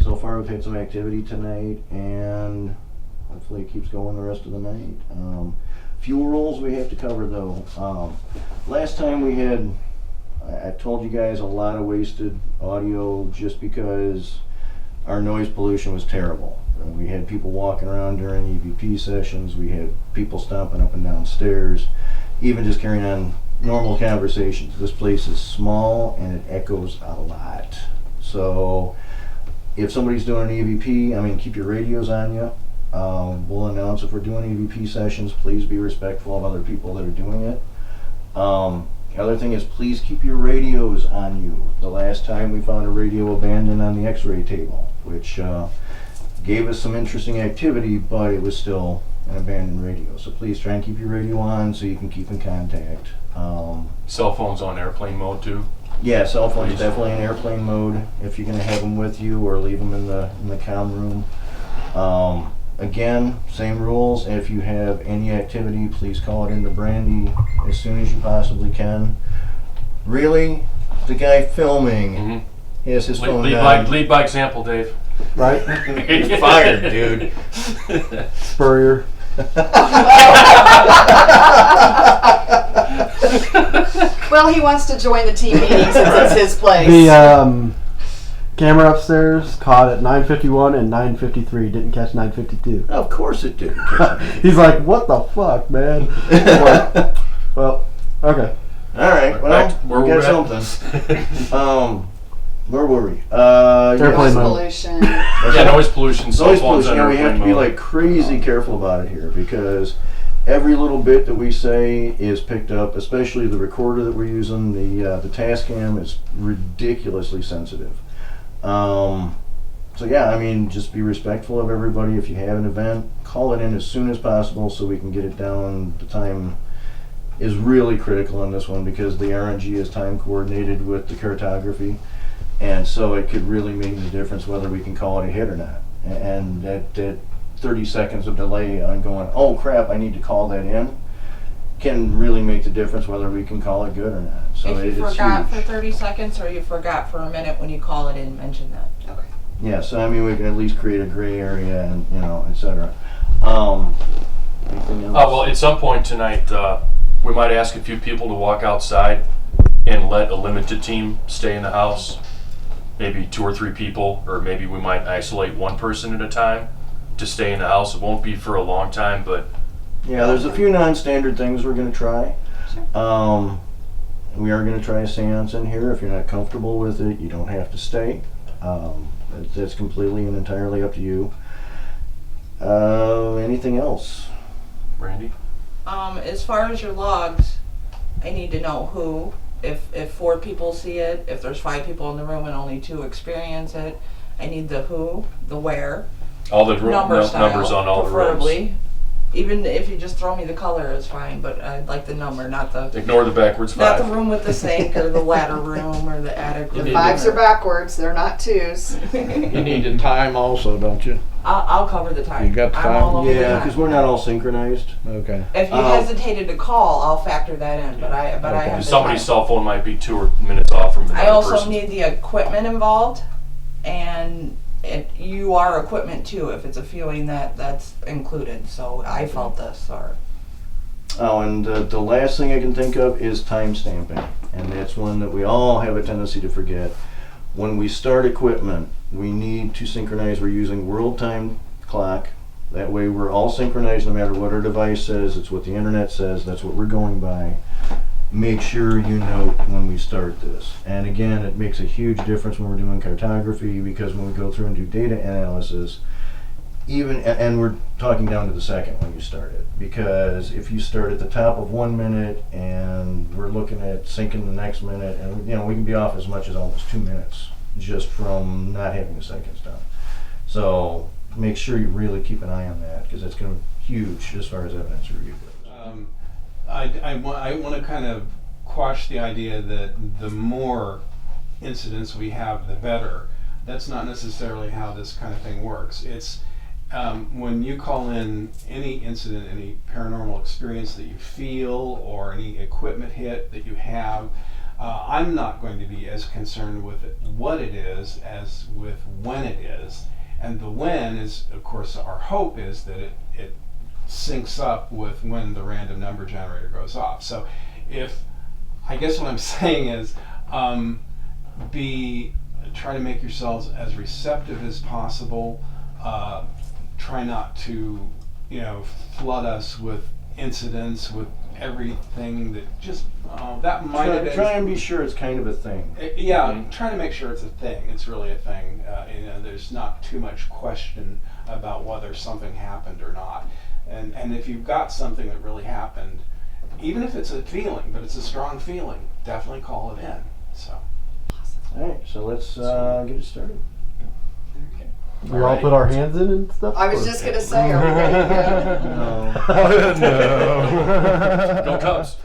So far we've had some activity tonight, and hopefully it keeps going the rest of the night. Fuel rules we have to cover though. Last time we had, I told you guys, a lot of wasted audio just because our noise pollution was terrible. We had people walking around during EVP sessions, we had people stomping up and down stairs, even just carrying on normal conversations. This place is small and it echoes a lot. So if somebody's doing an EVP, keep your radios on you. We'll announce if we're doing EVP sessions. Please be respectful of other people that are doing it. The other thing is, please keep your radios on you. The last time we found a radio abandoned on the x-ray table, which gave us some interesting activity, but it was still an abandoned radio. So please try and keep your radio on so you can keep in contact. Cell phones on airplane mode too? Yeah, cell phones definitely in airplane mode if you're going to have them with you, or leave them in the comm room. Again, same rules. If you have any activity, please call it into Brandy as soon as you possibly can. Really, the guy filming has his phone down. Lead by example, Dave. Right? You're fired, dude. Spurrier. Well, he wants to join the team meeting since it's his place. The camera upstairs caught at 9:51 and 9:53. Didn't catch 9:52. Of course it didn't. He's like, "What the fuck, man?" I'm like, well, okay. All right. Well, we got something. Where were we? Airplane mode. Pollution. Yeah, noise pollution. Cell Noise phones pollution. on We have airplane to be mode. like crazy careful about it here, because every little bit that we say is picked up, especially the recorder that we're using. The Tascam is ridiculously sensitive. So yeah, just be respectful of everybody. If you have an event, call it in as soon as possible so we can get it down. The time is really critical in this one because the RNG is time coordinated with the cartography, and so it could really make the difference whether we can call it a hit or not. And that 30 seconds of delay on going, oh crap, I need to call that in, can really make the difference whether we can call it good or not. So if you it's forgot huge. for 30 seconds or you forgot for a minute when you call it in, mention that. Okay. Yeah, so we can at least create a gray area and, etc. Anything else? Well, at some point tonight, we might ask a few people to walk outside and let a limited team stay in the house. Maybe 2 or 3 people, or maybe we might isolate one person at a time to stay in the house. It won't be for a long time, but Yeah, there's a few non-standard things we're going to try. Sure. We are going to try a seance in here. If you're not comfortable with it, you don't have to stay. That's completely and entirely up to you. Anything else? Randy? As far as your logs, I need to know who. If 4 people see it, if there's 5 people in the room and only 2 experience it, I need the who, the where, All the number style, numbers on all the rooms. preferably. Even if you just throw me the color is fine, but I'd like the number, not the Ignore the backwards not 5. the room with the sink or the ladder room or the attic. The room. 5s are backwards, they're not 2s. You need the time also, don't you? I'll cover the time. You got the I'm time? all over the Yeah, time. because we're not all synchronized. Okay. If you hesitated to call, I'll factor that in. But I have the Somebody's time. cell phone might be 2 minutes off from another I also person. need the equipment involved, and you are equipment too. If it's a fueling that's included. So I felt this. Or Oh, and the last thing I can think of is time stamping, and that's one that we all have a tendency to forget. When we start equipment, we need to synchronize. We're using world time clock. That way we're all synchronized no matter what our device says. It's what the internet says. That's what we're going by. Make sure you note when we start this. And again, it makes a huge difference when we're doing cartography, because when we go through and do data analysis, and we're talking down to the second when you start it, because if you start at the top of 1 minute and we're looking at syncing the next minute, and we can be off as much as almost 2 minutes just from not having the seconds done. So make sure you really keep an eye on that, because it's going to be huge as far as evidence review goes. I want to kind of quash the idea that the more incidents we have, the better. That's not necessarily how this kind of thing works. It's when you call in any incident, any paranormal experience that you feel, or any equipment hit that you have, I'm not going to be as concerned with what it is as with when it is. And the when is, of course, our hope is that it syncs up with when the random number generator goes off. So I guess what I'm saying is, try to make yourselves as receptive as possible. Try not to, flood us with incidents, with everything that just that might have been. Try and be sure it's kind of a thing. Yeah, try to make sure it's a thing. It's really a thing. There's not too much question about whether something happened or not. And if you've got something that really happened, even if it's a feeling, but it's a strong feeling, definitely call it in. So. All right, so let's get it started. We all put our hands in and stuff? I was just gonna say, are we ready to go? No. Go Cubs.